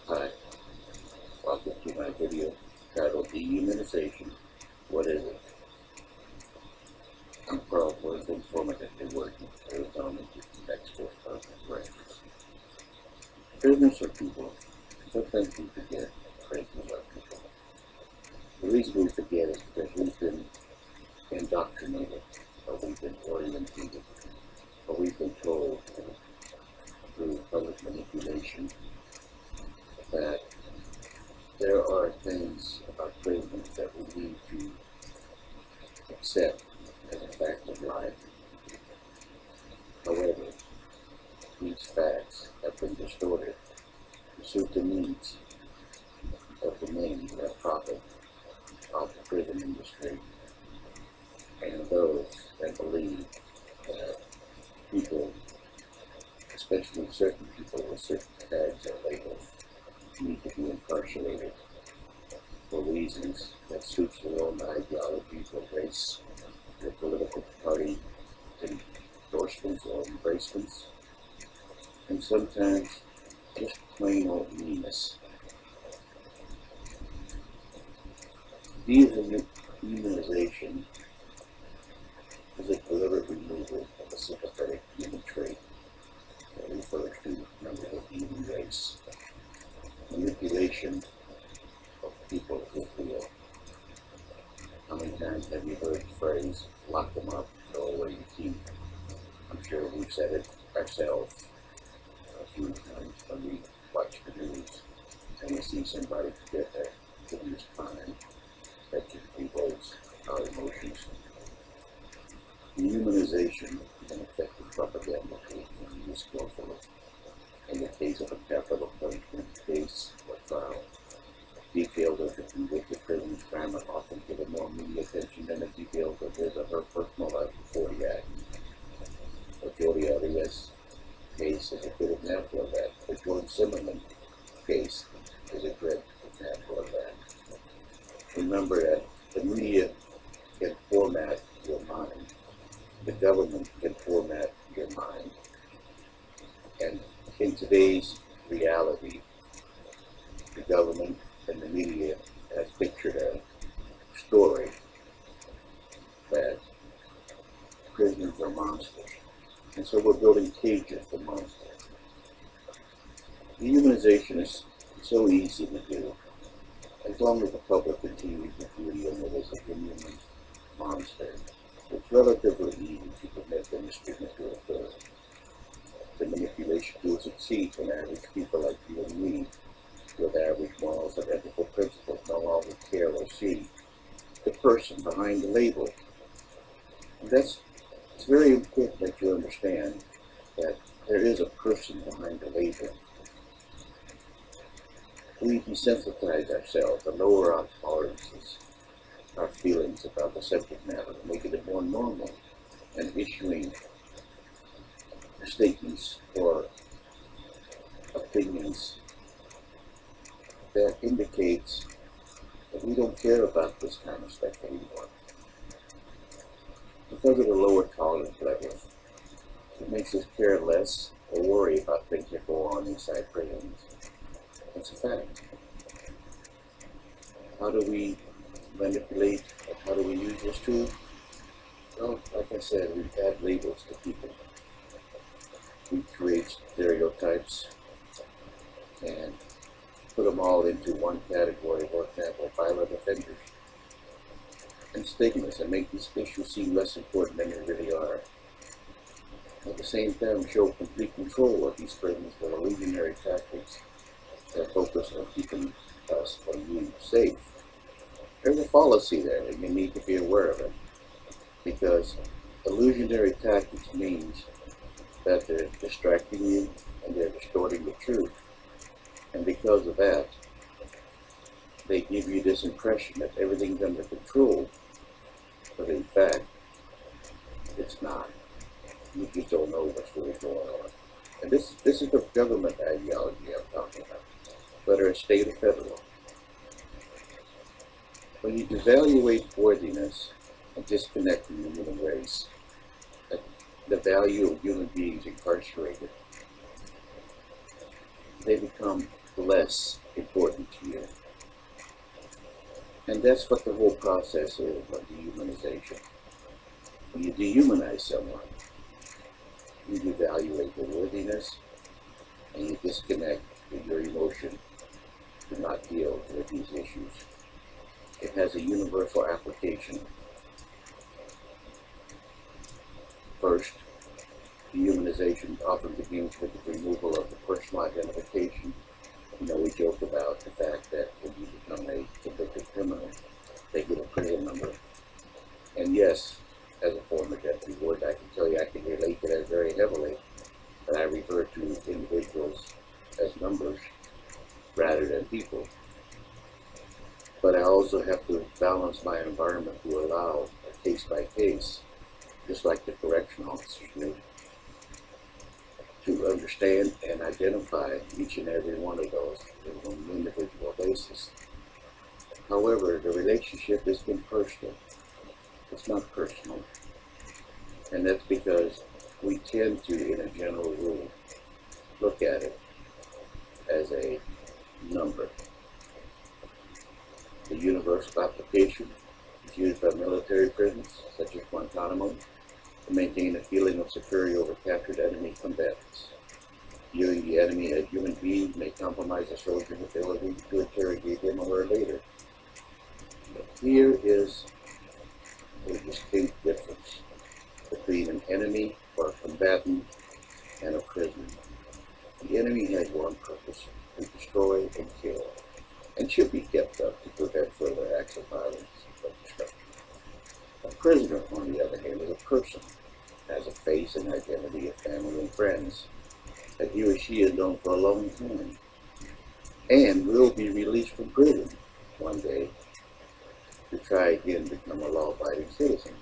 Hi, welcome to my video titled Dehumanization. What is it? I'm proud for informatively working for Arizona export corporations. Prisoners are people. Sometimes we forget prisoners are people. The reason we forget is because we've been indoctrinated, or we've been oriented, or we've been told through public manipulation that there are things about prisoners that we need to accept as a fact of life. However, these facts have been distorted to suit the needs of the many that profit off the prison industry and those that believe that people, especially certain people with certain tags or labels, need to be incarcerated for reasons that suits their own ideologies or race, their political party endorsements or embracements, and sometimes just plain old meanness. Dehumanization is a deliberate removal of a sympathetic human trait that refers to members of the human race. Manipulation of people is real. How many times have you heard the phrase, lock them up, throw away the key? I'm sure we've said it ourselves a few times when we watch the news and we see somebody get their goodness crime that just evokes our emotions. Dehumanization is an effective propaganda tool when used skillfully. In the case of a capital punishment case or trial, details of the convicted prisoner's crime are often given more media attention than the details of his or her personal life before the act. The Jody Arias case is a good example of that. The Jordan Zimmerman case is a great example of that. Remember that the media can format your mind. The government can format your mind. And in today's reality, the government and the media has pictured a story that prisoners are monsters. And so we're building cages for monsters. Dehumanization is so easy to do. As long as the public continues to view them as a human monster, it's relatively easy to permit them to treatment to occur. The manipulation tool succeeds when average people like you and me, with average morals and ethical principles, no longer care or see the person behind the label. And it's very important that you understand that there is a person behind the label. We desensitize ourselves to lower our tolerances, our feelings about the subject matter, to make it more normal, and issuing statements or opinions that indicates that we don't care about this kind of stuff anymore. Because of the lower tolerance levels, it makes us care less or worry about things that go on inside prisons. It's a fact. How do we manipulate, or how do we use this tool? Well, like I said, we add labels to people. We create stereotypes and put them all into one category, for example, violent offenders, and stigmas, and make these issues seem less important than they really are. At the same time, show complete control of these prisons with illusionary tactics that focus on keeping us or you safe. There's a fallacy there, and you need to be aware of it, because illusionary tactics means that they're distracting you and they're distorting the truth. And because of that, they give you this impression that everything's under control, but in fact, it's not. You just don't know what's really going on. And this is the government ideology I'm talking about, whether it's state or federal. When you devaluate worthiness and disconnect from the human race, the value of human beings incarcerated, they become less important to you. And that's what the whole process is of dehumanization. When you dehumanize someone, you evaluate their worthiness and you disconnect with your emotion to not deal with these issues. It has a universal application. First, dehumanization often begins with the removal of the personal identification. We joke about the fact that when you become a convicted criminal, they get a prison number. And yes, as a former deputy warden, I can tell you I can relate to that very heavily. But I refer to individuals as numbers rather than people. But I also have to balance my environment to allow a case by case, just like the correction officers do, to understand and identify each and every one of those on an individual basis. However, the relationship is impersonal. It's not personal. And that's because we tend to, in a general rule, look at it as a number. The universal application is used by military prisons, such as Guantanamo, to maintain a feeling of superiority over captured enemy combatants. Viewing the enemy as human beings may compromise a soldier's ability to interrogate him or her later. But here is a distinct difference between an enemy or a combatant and a prisoner. The enemy has one purpose: to destroy and kill, and should be kept up to prevent further acts of violence or destruction. A prisoner, on the other hand, is a person, has a face and identity of family and friends that he or she has known for a long time, and will be released from prison one day to try again to become a law-abiding citizen.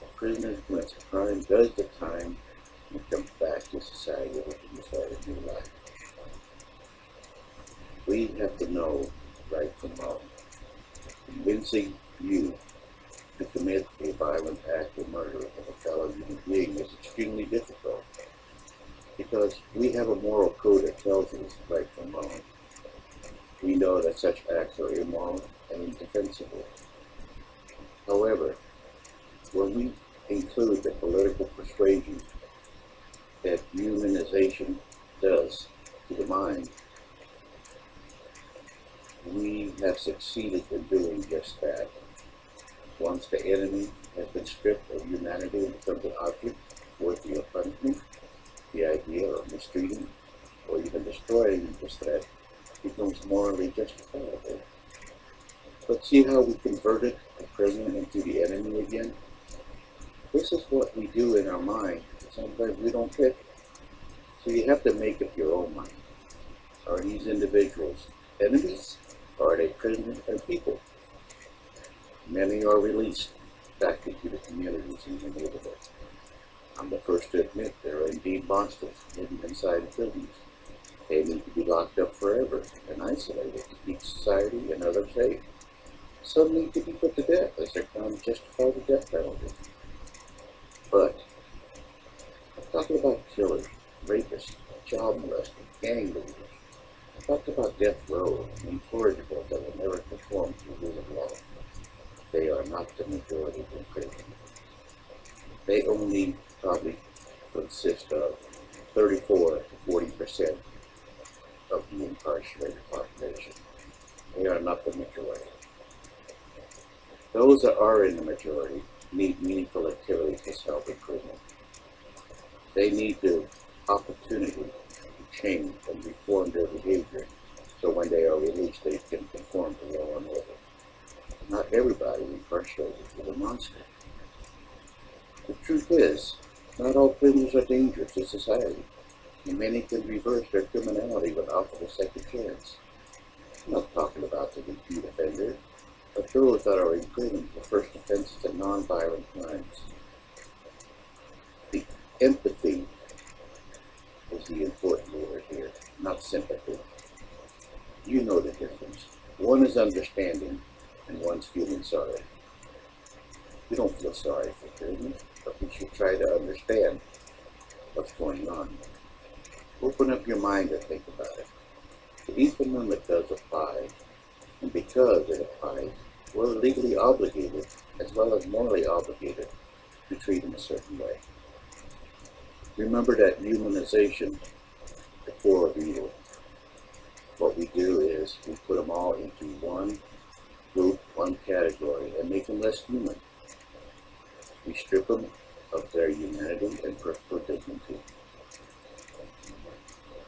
A prisoner who commits a crime does the time and comes back to society looking to start a new life. We have to know right from wrong. Convincing you to commit a violent act of murder of a fellow human being is extremely difficult, because we have a moral code that tells us right from wrong. We know that such acts are immoral and indefensible. However, when we include the political persuasion that humanization does to the mind, we have succeeded in doing just that. Once the enemy has been stripped of humanity and becomes an object worthy of punishment, the idea of mistreating or even destroying this threat becomes morally justifiable. But see how we converted the prisoner into the enemy again? This is what we do in our mind. Sometimes we don't pick. So you have to make up your own mind. Are these individuals enemies, or are they prisoners and people? Many are released back into the communities in the neighborhood. I'm the first to admit there are indeed monsters hidden inside prisons. They need to be locked up forever and isolated to keep society and others safe. Some need to be put to death as their crimes justify the death penalty. But I'm talking about killers, rapists, child molesters, gang leaders. I'm talking about death row and incorrigibles that will never conform to the rule of law. They are not the majority in prison. They only probably consist of 34 to 40% of the incarcerated population. They are not the majority. Those that are in the majority need meaningful activities to help in prison. They need the opportunity to change and reform their behavior so when they are released they can conform to law and order. Not everybody incarcerated is a monster. The truth is, not all prisoners are dangerous to society, and many can reverse their criminality when offered a second chance. I'm not talking about the repeat offender, but those that are in prison for first offenses and non-violent crimes. The empathy is the important word here, not sympathy. You know the difference. One is understanding, and one's feeling sorry. We don't feel sorry for prisoners, but we should try to understand what's going on. Open up your mind and think about it. The economic does apply, and because it applies, we're legally obligated, as well as morally obligated, to treat them a certain way. Remember that humanization, the core of evil. What we do is we put them all into one group, one category, and make them less human. We strip them of their humanity and personal dignity.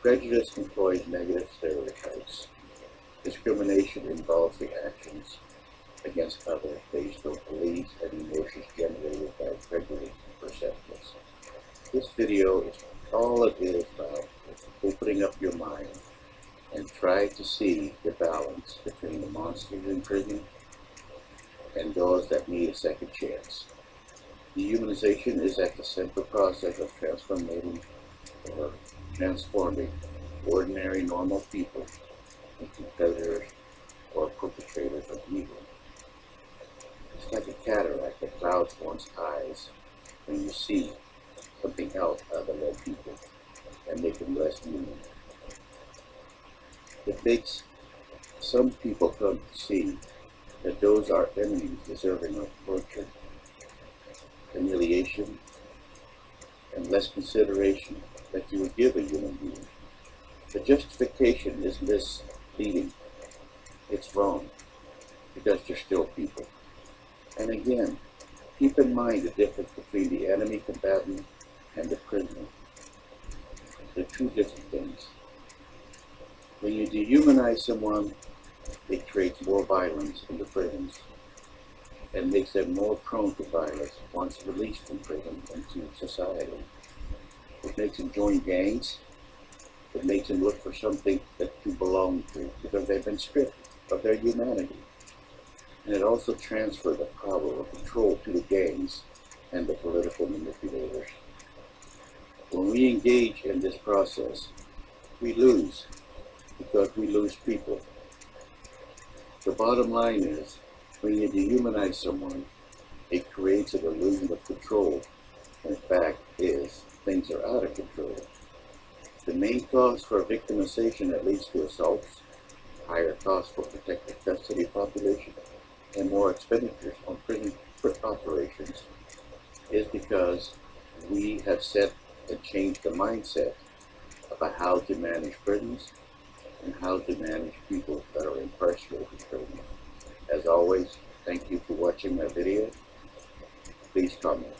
Prejudice employs negative stereotypes. Discrimination involves the actions against others based on beliefs and emotions generated by prejudice and perceptions. This video is all it is about opening up your mind and try to see the balance between the monsters in prison and those that need a second chance. Dehumanization is at the central process of transforming ordinary, normal people into predators or perpetrators of evil. It's like a cataract that clouds one's eyes when you see something else other than people and make them less human. It makes some people come to see that those are enemies deserving of torture, humiliation, and less consideration that you would give a human being. The justification is misleading. It's wrong, because they're still people. And again, keep in mind the difference between the enemy combatant and the prisoner. They're two different things. When you dehumanize someone, it creates more violence in the prisons and makes them more prone to violence once released from prison into society. It makes them join gangs. It makes them look for something that to belong to because they've been stripped of their humanity. And it also transfers the power or control to the gangs and the political manipulators. When we engage in this process, we lose because we lose people. The bottom line is, when you dehumanize someone, it creates an illusion of control. In fact, things are out of control. The main cause for victimization that leads to assaults, higher costs for protective custody population, and more expenditures on prison operations is because we have set and changed the mindset about how to manage prisons and how to manage people that are incarcerated in prison. As always, thank you for watching my video. Please comment.